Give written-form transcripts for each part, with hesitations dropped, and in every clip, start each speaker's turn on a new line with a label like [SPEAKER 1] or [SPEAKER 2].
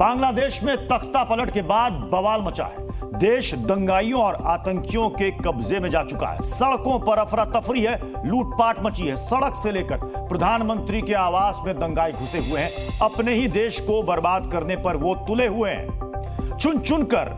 [SPEAKER 1] बांग्लादेश में तख्ता पलट के बाद बवाल मचा है। देश दंगाइयों और आतंकियों के कब्जे में जा चुका है। सड़कों पर अफरा तफरी है, लूटपाट मची है। सड़क से लेकर प्रधानमंत्री के आवास में दंगाई घुसे हुए हैं। अपने ही देश को बर्बाद करने पर वो तुले हुए हैं। चुन चुन कर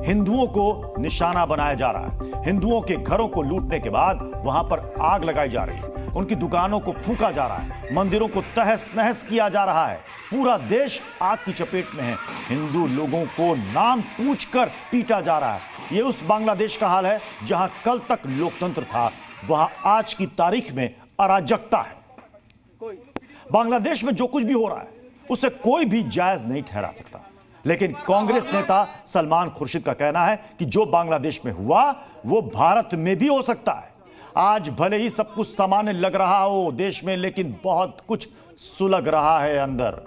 [SPEAKER 1] हिंदुओं को निशाना बनाया जा रहा है। हिंदुओं के घरों को लूटने के बाद वहां पर आग लगाई जा रही है। उनकी दुकानों को फूंका जा रहा है। मंदिरों को तहस नहस किया जा रहा है। पूरा देश आग की चपेट में है। हिंदू लोगों को नाम पूछकर पीटा जा रहा है। ये उस बांग्लादेश का हाल है जहां कल तक लोकतंत्र था, वहां आज की तारीख में अराजकता है। बांग्लादेश में जो कुछ भी हो रहा है उसे कोई भी जायज नहीं ठहरा सकता। लेकिन कांग्रेस नेता सलमान खुर्शीद का कहना है कि जो बांग्लादेश में हुआ वो भारत में भी हो सकता है। आज भले ही सब कुछ सामान्य लग रहा हो देश में, लेकिन बहुत कुछ सुलग रहा है अंदर।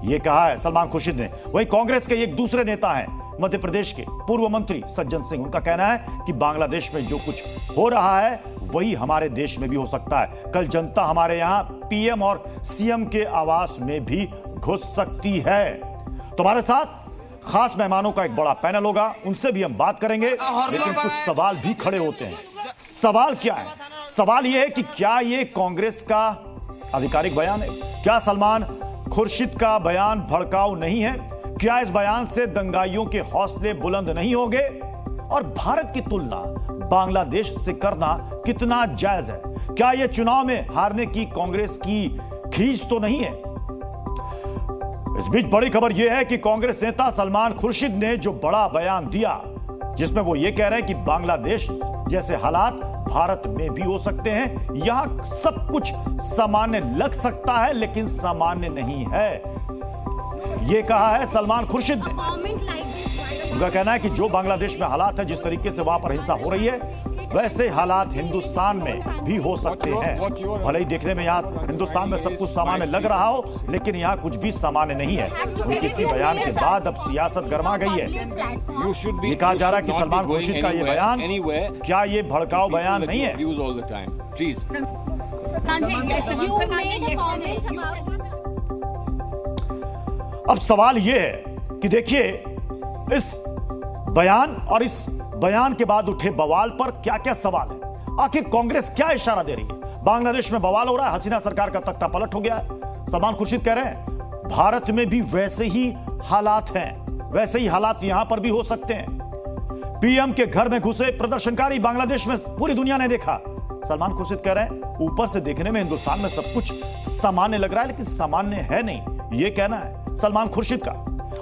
[SPEAKER 1] यह कहा है सलमान खुर्शीद ने। वही कांग्रेस के एक दूसरे नेता हैं मध्य प्रदेश के पूर्व मंत्री सज्जन सिंह। उनका कहना है कि बांग्लादेश में जो कुछ हो रहा है वही हमारे देश में भी हो सकता है। कल जनता हमारे यहां पीएम और सीएम के आवास में भी घुस सकती है। तुम्हारे साथ खास मेहमानों का एक बड़ा पैनल होगा, उनसे भी हम बात करेंगे। लेकिन कुछ सवाल भी खड़े होते हैं। सवाल क्या है? सवाल यह है कि क्या यह कांग्रेस का आधिकारिक बयान है? क्या सलमान खुर्शीद का बयान भड़काऊ नहीं है? क्या इस बयान से दंगाइयों के हौसले बुलंद नहीं होंगे? और भारत की तुलना बांग्लादेश से करना कितना जायज है? क्या यह चुनाव में हारने की कांग्रेस की खींच तो नहीं है? इस बीच बड़ी खबर यह है कि कांग्रेस नेता सलमान खुर्शीद ने जो बड़ा बयान दिया, जिसमें वो ये कह रहे हैं कि बांग्लादेश जैसे हालात भारत में भी हो सकते हैं। यहां सब कुछ सामान्य लग सकता है लेकिन सामान्य नहीं है, ये कहा है सलमान खुर्शीद ने। उनका कहना है कि जो बांग्लादेश में हालात है, जिस तरीके से वहां पर हिंसा हो रही है, वैसे हालात हिंदुस्तान में भी हो सकते हैं। भले ही देखने में यहाँ हिंदुस्तान में सब कुछ सामान्य लग रहा हो, लेकिन यहाँ कुछ भी सामान्य नहीं है। किसी बयान के बाद अब सियासत गर्मा गई है। ये कहा जा रहा है कि सलमान खुर्शीद का ये बयान, क्या ये भड़काऊ बयान नहीं है? अब सवाल ये है कि देखिए इस बयान और इस बयान के बाद उठे बवाल पर क्या क्या सवाल है। आखिर कांग्रेस क्या इशारा दे रही है? बांग्लादेश में बवाल हो रहा है, हसीना सरकार का तख्ता पलट हो गया है। सलमान खुर्शीद कह रहे हैं भारत में भी वैसे ही हालात हैं, वैसे ही हालात यहां पर भी हो सकते हैं। पीएम के घर में घुसे प्रदर्शनकारी बांग्लादेश में पूरी दुनिया ने देखा। सलमान खुर्शीद कह रहे हैं ऊपर से देखने में हिंदुस्तान में सब कुछ सामान्य लग रहा है, लेकिन सामान्य है नहीं। यह कहना है सलमान खुर्शीद का।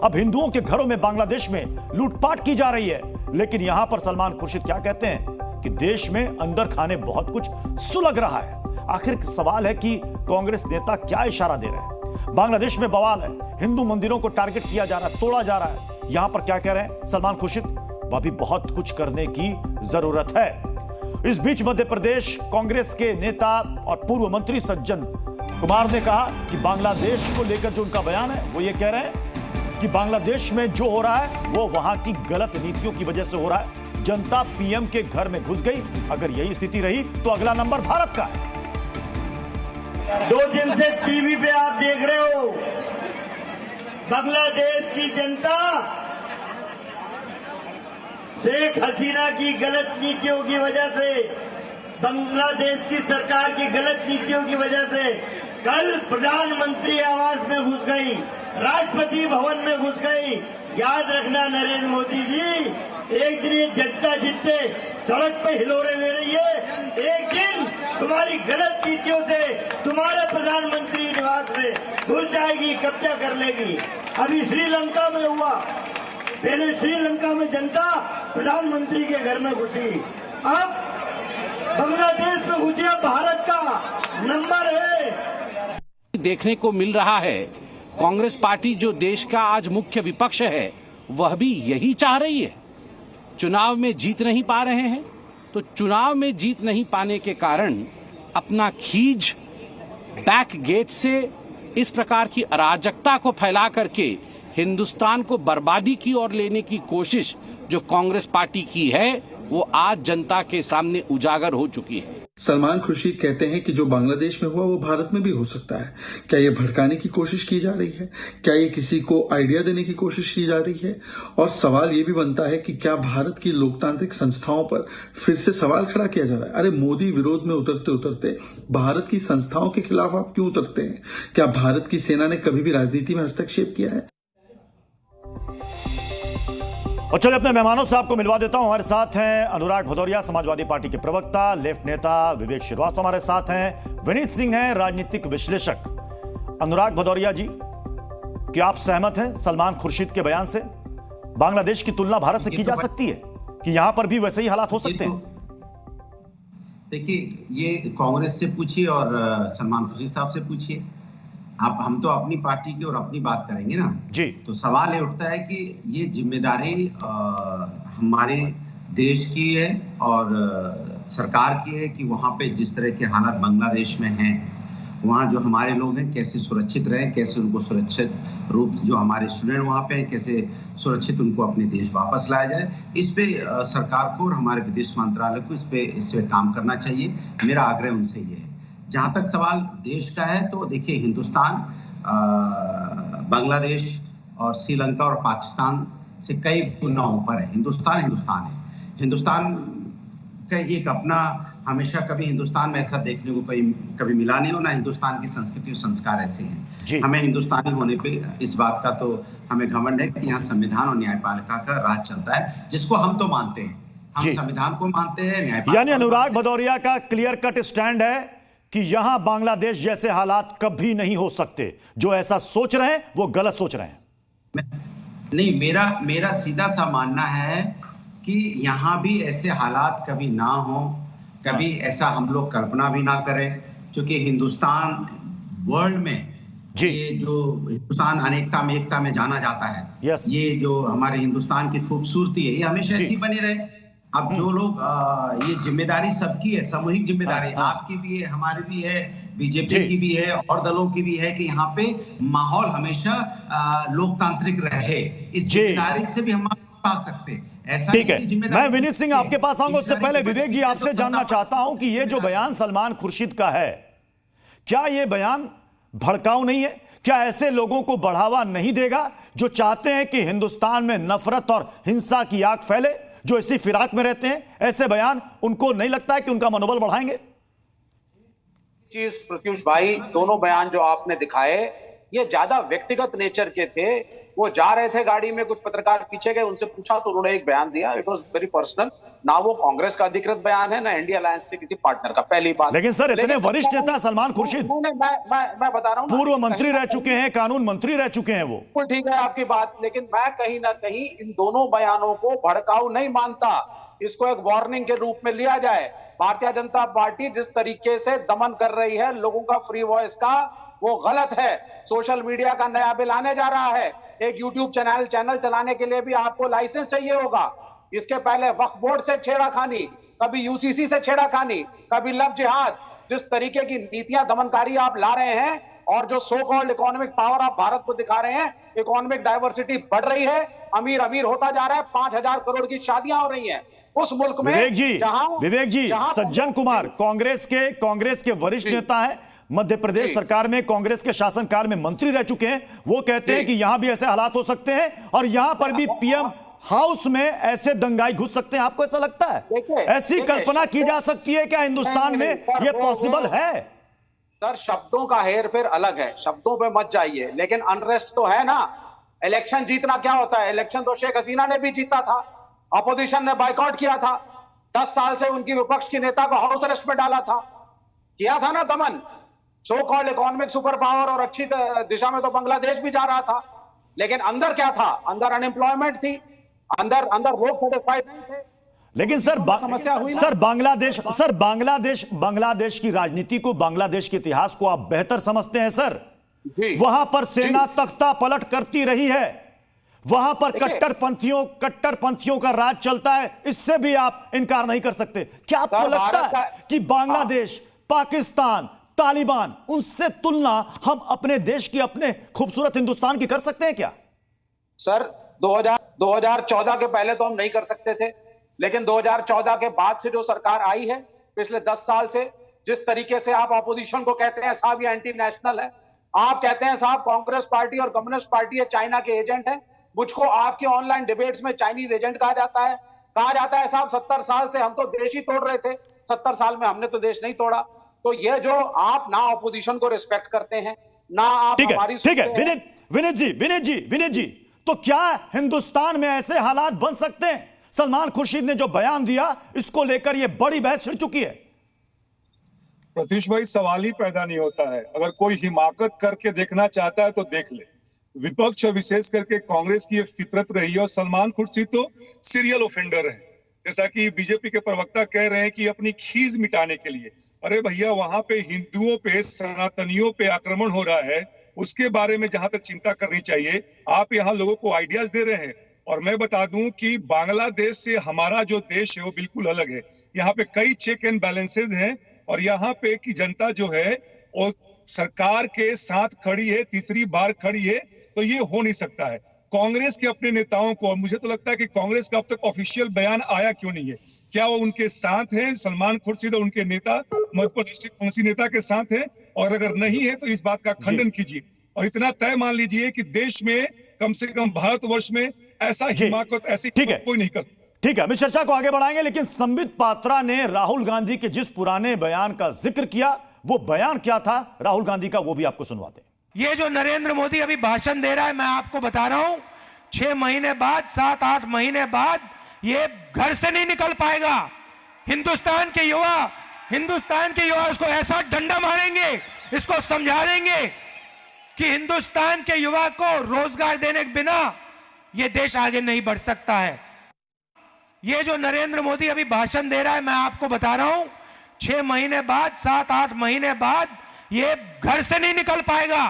[SPEAKER 1] अब हिंदुओं के घरों में बांग्लादेश में लूटपाट की जा रही है, लेकिन यहां पर सलमान खुर्शीद क्या कहते हैं कि देश में अंदर खाने बहुत कुछ सुलग रहा है। आखिर सवाल है कि कांग्रेस नेता क्या इशारा दे रहे हैं? बांग्लादेश में बवाल है, हिंदू मंदिरों को टारगेट किया जा रहा है, तोड़ा जा रहा है। यहां पर क्या कह रहे हैं सलमान खुर्शीद? वह भी बहुत कुछ करने की जरूरत है। इस बीच मध्य प्रदेश कांग्रेस के नेता और पूर्व मंत्री सज्जन कुमार ने कहा कि बांग्लादेश को लेकर जो उनका बयान है वो ये कह रहे हैं कि बांग्लादेश में जो हो रहा है वो वहां की गलत नीतियों की वजह से हो रहा है। जनता पीएम के घर में घुस गई। अगर यही स्थिति रही तो अगला नंबर भारत का है।
[SPEAKER 2] 2 दिन से टीवी पे आप देख रहे हो, बांग्लादेश की जनता शेख हसीना की गलत नीतियों की वजह से, बांग्लादेश की सरकार की गलत नीतियों की वजह से कल प्रधानमंत्री आवास में घुस गई, राष्ट्रपति भवन में घुस गई। याद रखना नरेंद्र मोदी जी, एक दिन ये जनता जितने सड़क पे हिलोरे ले रही है, एक दिन तुम्हारी गलत नीतियों से तुम्हारे प्रधानमंत्री निवास में घुस जाएगी, कब्जा कर लेगी। अभी श्रीलंका में हुआ, पहले श्रीलंका में जनता प्रधानमंत्री के घर में घुसी, अब बांग्लादेश में घुसी। भारत का नंबर है
[SPEAKER 3] देखने को मिल रहा है। कांग्रेस पार्टी जो देश का आज मुख्य विपक्ष है, वह भी यही चाह रही है। चुनाव में जीत नहीं पा रहे हैं, तो चुनाव में जीत नहीं पाने के कारण अपना खींच बैक गेट से इस प्रकार की अराजकता को फैला करके हिंदुस्तान को बर्बादी की ओर लेने की कोशिश जो कांग्रेस पार्टी की है, वो आज जनता के सामने उजागर हो चुकी है।
[SPEAKER 4] सलमान खुर्शीद कहते हैं कि जो बांग्लादेश में हुआ वो भारत में भी हो सकता है। क्या ये भड़काने की कोशिश की जा रही है? क्या ये किसी को आइडिया देने की कोशिश की जा रही है? और सवाल ये भी बनता है कि क्या भारत की लोकतांत्रिक संस्थाओं पर फिर से सवाल खड़ा किया जा रहा है? अरे मोदी विरोध में उतरते उतरते भारत की संस्थाओं के खिलाफ आप क्यों उतरते हैं? क्या भारत की सेना ने कभी भी राजनीति में हस्तक्षेप किया है?
[SPEAKER 1] और चलिए अपने मेहमानों से आपको मिलवा देता हूं। हमारे साथ हैं अनुराग भदौरिया, समाजवादी पार्टी के प्रवक्ता, लेफ्ट नेता विवेक श्रीवास्तव हमारे साथ हैं, विनीत सिंह हैं, राजनीतिक विश्लेषक। अनुराग भदौरिया जी, क्या आप सहमत हैं सलमान खुर्शीद के बयान से? बांग्लादेश की तुलना भारत से की जा सकती है कि यहां पर भी वैसे ही हालात हो सकते हैं?
[SPEAKER 5] देखिए, ये कांग्रेस से पूछिए और सलमान खुर्शीद साहब से पूछिए। हम तो अपनी पार्टी की और अपनी बात करेंगे ना
[SPEAKER 1] जी।
[SPEAKER 5] तो सवाल ये उठता है कि ये जिम्मेदारी हमारे देश की है और सरकार की है कि वहाँ पे जिस तरह के हालात बांग्लादेश में हैं, वहाँ जो हमारे लोग हैं कैसे सुरक्षित रहें, कैसे उनको सुरक्षित रूप जो हमारे स्टूडेंट वहाँ पे हैं कैसे सुरक्षित उनको अपने देश वापस लाया जाए। इस पे सरकार को और हमारे विदेश मंत्रालय को इस पे काम करना चाहिए। मेरा आग्रह उनसे ये है। जहाँ तक सवाल देश का है तो देखिए, हिंदुस्तान बांग्लादेश और श्रीलंका और पाकिस्तान से कई गुना ऊपर है। हिंदुस्तान है। हिंदुस्तान का एक अपना, हमेशा कभी हिंदुस्तान में ऐसा देखने को कभी मिला नहीं हो, ना हिंदुस्तान की संस्कृति और संस्कार ऐसे हैं। हमें हिंदुस्तानी होने पे इस बात का तो हमें घमंड है कि यहाँ संविधान और न्यायपालिका का राज चलता है, जिसको हम तो मानते हैं। हम संविधान को मानते हैं, न्यायपालिका।
[SPEAKER 1] यानी अनुराग भदौरिया का क्लियर कट स्टैंड है कि यहां बांग्लादेश जैसे हालात कभी नहीं हो सकते। जो ऐसा सोच रहे हैं वो गलत सोच रहे हैं।
[SPEAKER 5] नहीं, मेरा सीधा सा मानना है कि यहां भी ऐसे हालात कभी ना हो, कभी ऐसा हम लोग कल्पना भी ना करें, क्योंकि हिंदुस्तान वर्ल्ड में ये जो हिंदुस्तान अनेकता में एकता में जाना जाता है, ये जो हमारे हिंदुस्तान की खूबसूरती है, ये हमेशा ऐसी बनी रहे। अब जो लोग ये जिम्मेदारी सबकी है, सामूहिक जिम्मेदारी आपकी भी है, हमारी भी है, बीजेपी की भी है और दलों की भी है कि यहाँ पे माहौल हमेशा लोकतांत्रिक रहे। इस जिम्मेदारी से भी हम भाग सकते हैं। ऐसा
[SPEAKER 1] ठीक है, मैं विनीत सिंह आपके पास आऊंगा। उससे पहले विवेक जी, आपसे जानना चाहता हूं कि ये जो बयान सलमान खुर्शीद का है, क्या ये बयान भड़काऊ नहीं है? क्या ऐसे लोगों को बढ़ावा नहीं देगा जो चाहते हैं कि हिंदुस्तान में नफरत और हिंसा की आग फैले, जो इसी फिराक में रहते हैं? ऐसे बयान उनको नहीं लगता है कि उनका मनोबल बढ़ाएंगे?
[SPEAKER 3] चीज प्रत्युष भाई, दोनों बयान जो आपने दिखाए ये ज्यादा व्यक्तिगत नेचर के थे। वो जा रहे थे गाड़ी में, कुछ पत्रकार पीछे गए, उनसे पूछा तो उन्होंने एक बयान दिया। It was very personal. ना वो कांग्रेस का अधिकृत बयान है, ना इंडिया अलायंस से किसी पार्टनर का। पहली बात।
[SPEAKER 1] लेकिन सर, इतने वरिष्ठ नेता सलमान खुर्शीद,
[SPEAKER 3] मैं बता रहा हूं,
[SPEAKER 1] पूर्व मंत्री रह चुके हैं, कानून मंत्री रह चुके हैं वो।
[SPEAKER 3] ठीक है आपकी बात, लेकिन मैं कहीं ना कहीं इन दोनों बयानों को भड़काऊ नहीं मानता। इसको एक वार्निंग के रूप में लिया जाए। भारतीय जनता पार्टी जिस तरीके से दमन कर रही है लोगों का फ्री वॉइस का, वो गलत है। सोशल मीडिया का नया बिल आने जा रहा है। एक यूट्यूब चैनल चलाने के लिए भी आपको लाइसेंस चाहिए होगा। इसके पहले वक्फ बोर्ड से छेड़ाखानी, कभी यूसीसी से छेड़ाखानी, कभी लव जिहाद। जिस तरीके की नीतियां दमनकारी आप ला रहे हैं और जो सो कॉल्ड इकोनॉमिक पावर आप भारत को दिखा रहे हैं, इकोनॉमिक डाइवर्सिटी बढ़ रही है, अमीर हो जा रहा है, 5,000 करोड़ की शादियां हो रही हैं उस मुल्क में।
[SPEAKER 1] विवेक जी, सज्जन कुमार कांग्रेस के वरिष्ठ नेता है, मध्य प्रदेश सरकार में कांग्रेस के शासनकाल में मंत्री रह चुके हैं। वो कहते हैं कि यहां भी ऐसे हालात हो सकते हैं और यहां पर भी पीएम हाउस में ऐसे दंगाई घुस सकते हैं। आपको ऐसा लगता है? ऐसी कल्पना की जा सकती है क्या हिंदुस्तान में? ये पॉसिबल है?
[SPEAKER 3] सर, शब्दों का हेर फेर अलग है, शब्दों पे मत जाइए, लेकिन अनरेस्ट तो है ना। इलेक्शन जीतना क्या होता है? इलेक्शन तो शेख हसीना ने भी जीता था, अपोजिशन ने बाइकआउट किया था, 10 साल से उनकी विपक्ष की नेता को हाउस अरेस्ट में डाला था, किया था ना दमन। So called economic super power और अच्छी दिशा में तो बांग्लादेश भी जा रहा था, लेकिन अंदर क्या था? अंदर अनएम्प्लॉयमेंट थी, अंदर लोग सेटिस्फाइड नहीं थे।
[SPEAKER 1] लेकिन सर बांग्लादेश की राजनीति को, बांग्लादेश के इतिहास को आप बेहतर समझते हैं सर। वहां पर सेना तख्ता पलट करती रही है, वहां पर कट्टरपंथियों का राज चलता है। इससे भी आप इनकार नहीं कर सकते। क्या आपको लगता है कि बांग्लादेश, पाकिस्तान, तालिबान, उनसे तुलना हम अपने देश की, अपने खूबसूरत हिंदुस्तान की कर सकते हैं क्या?
[SPEAKER 3] सर, 2014 के पहले तो हम नहीं कर सकते थे, लेकिन 2014 के बाद से जो सरकार आई है पिछले 10 साल से। जिस तरीके से आप ऑपोजिशन को कहते हैं साहब ये एंटी नेशनल है, आप कहते हैं साहब कांग्रेस पार्टी और कम्युनिस्ट पार्टी ये चाइना के एजेंट है, मुझको आपके ऑनलाइन डिबेट्स में चाइनीज एजेंट कहा जाता है साहब 70 साल से हम तो देश ही तोड़ रहे थे, 70 साल में हमने तो देश नहीं तोड़ा। तो ये जो आप ना ऑपोजिशन को रिस्पेक्ट करते हैं ना आप हमारी
[SPEAKER 1] ठीक है विनीत जी, तो क्या हिंदुस्तान में ऐसे हालात बन सकते हैं? सलमान खुर्शीद ने जो बयान दिया इसको लेकर यह बड़ी बहस छिड़ चुकी है।
[SPEAKER 6] प्रत्युष भाई, सवाल ही पैदा नहीं होता है। अगर कोई हिमाकत करके देखना चाहता है तो देख ले। विपक्ष और विशेष करके कांग्रेस की ये फितरत रही है, और सलमान खुर्शीद तो सीरियल ऑफेंडर है। जैसा कि बीजेपी के प्रवक्ता कह रहे हैं कि अपनी खीज मिटाने के लिए, अरे भैया वहां पे हिंदुओं पे, सनातनियों पे आक्रमण हो रहा है, उसके बारे में जहां तक चिंता करनी चाहिए, आप यहाँ लोगों को आइडियाज दे रहे हैं। और मैं बता दूं कि बांग्लादेश से हमारा जो देश है वो बिल्कुल अलग है। यहाँ पे कई चेक एंड बैलेंसेज हैं, और यहाँ पे की जनता जो है वो सरकार के साथ खड़ी है, तीसरी बार खड़ी है, तो ये हो नहीं सकता है। कांग्रेस के अपने नेताओं को, मुझे तो लगता है कि कांग्रेस का अब तक ऑफिशियल बयान आया क्यों नहीं है? क्या वो उनके साथ हैं? सलमान खुर्शीद और उनके नेता मध्य प्रदेश के कांग्रेसी नेता के साथ है? और अगर नहीं है तो इस बात का खंडन कीजिए, और इतना तय मान लीजिए कि देश में कम से कम भारतवर्ष में ऐसा हिमाकत ऐसी कोई नहीं कर सकता।
[SPEAKER 1] ठीक है, हम इस चर्चा को आगे बढ़ाएंगे, लेकिन संबित पात्रा ने राहुल गांधी के जिस पुराने बयान का जिक्र किया, वो बयान क्या था राहुल गांधी का, वो भी आपको सुनवाते हैं।
[SPEAKER 7] ये जो नरेंद्र मोदी अभी भाषण दे रहा है, मैं आपको बता रहा हूं 6 महीने बाद, 7-8 महीने बाद ये घर से नहीं निकल पाएगा। हिंदुस्तान के युवा इसको ऐसा डंडा मारेंगे, इसको समझा देंगे कि हिंदुस्तान के युवा को रोजगार देने के बिना ये देश आगे नहीं बढ़ सकता है। ये जो नरेंद्र मोदी अभी भाषण दे रहा है, मैं आपको बता रहा हूं 6 महीने बाद, 7-8 महीने बाद ये घर से नहीं निकल पाएगा।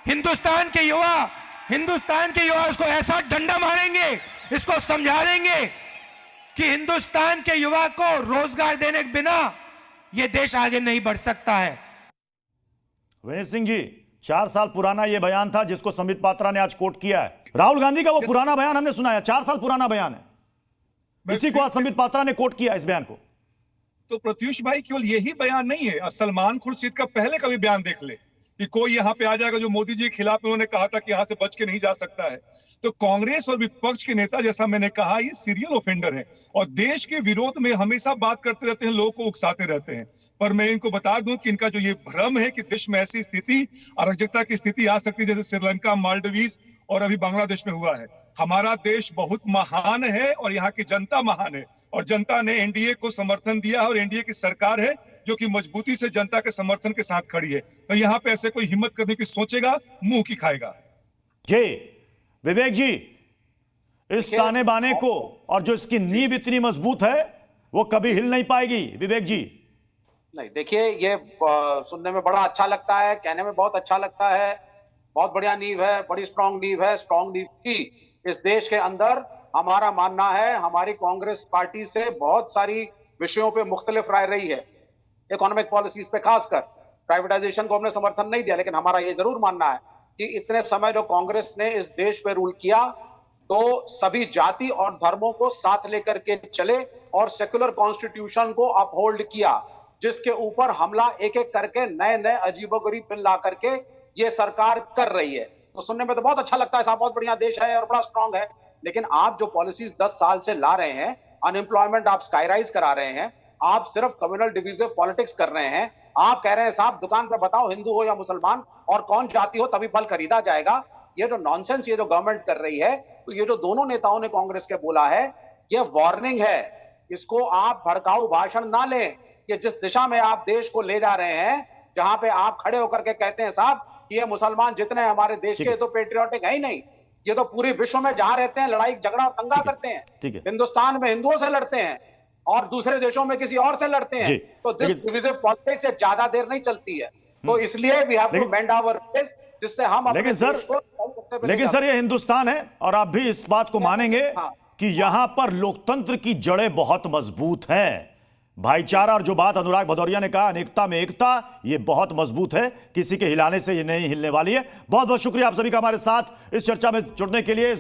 [SPEAKER 7] हिंदुस्तान के युवा इसको ऐसा डंडा मारेंगे, इसको समझा देंगे कि हिंदुस्तान के युवा को रोजगार देने के बिना ये देश आगे नहीं बढ़ सकता है।
[SPEAKER 1] विनीत सिंह जी, 4 साल पुराना यह बयान था जिसको संबित पात्रा ने आज कोट किया है। राहुल गांधी का वो पुराना बयान हमने सुना है, 4 साल पुराना बयान है, इसी को आज संबित पात्रा ने कोट किया इस बयान को।
[SPEAKER 6] तो प्रत्युष भाई, केवल यही बयान नहीं है, सलमान खुर्शीद का पहले का भी बयान देख ले कि कोई यहाँ पे आ जाएगा जो मोदी जी के खिलाफ उन्होंने कहा था कि यहाँ से बच के नहीं जा सकता है। तो कांग्रेस और विपक्ष के नेता, जैसा मैंने कहा, ये सीरियल ऑफेंडर है और देश के विरोध में हमेशा बात करते रहते हैं, लोगों को उकसाते रहते हैं। पर मैं इनको बता दूं कि इनका जो ये भ्रम है कि देश में ऐसी स्थिति, अराजकता की स्थिति आ सकती है जैसे श्रीलंका, मालदीव्स और अभी बांग्लादेश में हुआ है। हमारा देश बहुत महान है और यहाँ की जनता महान है, और जनता ने एनडीए को समर्थन दिया है, और एनडीए की सरकार है जो कि मजबूती से जनता के समर्थन के साथ खड़ी है। तो यहाँ पे ऐसे कोई हिम्मत करने की सोचेगा, मुंह की खाएगा।
[SPEAKER 1] जी विवेक जी, इस ताने बाने को, और जो इसकी नींव इतनी मजबूत है, वो कभी हिल नहीं पाएगी। विवेक जी,
[SPEAKER 3] नहीं, देखिए ये सुनने में बड़ा अच्छा लगता है, कहने में बहुत अच्छा लगता है, बहुत बढ़िया नींव है, बड़ी स्ट्रांग नींव है। स्ट्रांग नींव थी इस देश के अंदर। हमारा मानना है, हमारी कांग्रेस पार्टी से बहुत सारी विषयों पे मुख्तलिफ राय रही है, इकोनॉमिक पॉलिसीज पे खासकर। प्राइवेटाइजेशन को हमने समर्थन नहीं दिया, लेकिन हमारा ये जरूर मानना है कि इतने समय जो कांग्रेस ने इस देश पे रूल किया, तो सभी जाति और धर्मों को साथ लेकर के चले और सेक्युलर कॉन्स्टिट्यूशन को अपहोल्ड किया, जिसके ऊपर हमला एक एक करके नए नए अजीबोगरीब बिल ला करके ये सरकार कर रही है। तो सुनने में तो बहुत अच्छा लगता है, साहब बहुत बढ़िया देश है और बड़ा स्ट्रांग है, लेकिन आप जो पॉलिसीज 10 साल से ला रहे हैं, अनएम्प्लॉयमेंट आप स्काईराइज करा रहे हैं, आप सिर्फ कम्युनल डिविजिव पॉलिटिक्स कर रहे हैं। आप कह रहे हैं साहब दुकान पे बताओ हिंदू हो या मुसलमान और कौन जाति हो तभी फल खरीदा जाएगा। ये जो नॉनसेंस ये जो गवर्नमेंट कर रही है, तो ये जो दोनों नेताओं ने कांग्रेस के बोला है, ये वार्निंग है। इसको आप भड़काऊ भाषण ना लें। ये जिस दिशा में आप देश को ले जा रहे हैं, जहां पे आप खड़े होकर के कहते हैं साहब ये मुसलमान जितने हमारे देश के तो पेट्रियोटिक है ही नहीं, ये तो पूरे विश्व में जहां रहते हैं लड़ाई झगड़ा और दंगा करते हैं। हिंदुस्तान में हिंदुओं से लड़ते हैं और दूसरे देशों में किसी और से लड़ते हैं। तो दिस डिविजिव पॉलिटिक्स से ज्यादा देर नहीं चलती है। तो इसलिए we have to bend our face, जिससे हम अपने देश को।
[SPEAKER 1] लेकिन सर ये हिंदुस्तान है और आप भी इस बात को मानेंगे कि यहां पर लोकतंत्र की जड़ें बहुत मजबूत हैं। भाईचारा और जो बात अनुराग भदौरिया ने कहा, अनेकता में एकता, ये बहुत मजबूत है, किसी के हिलाने से ये नहीं हिलने वाली है। बहुत बहुत शुक्रिया आप सभी का हमारे साथ इस चर्चा में जुड़ने के लिए।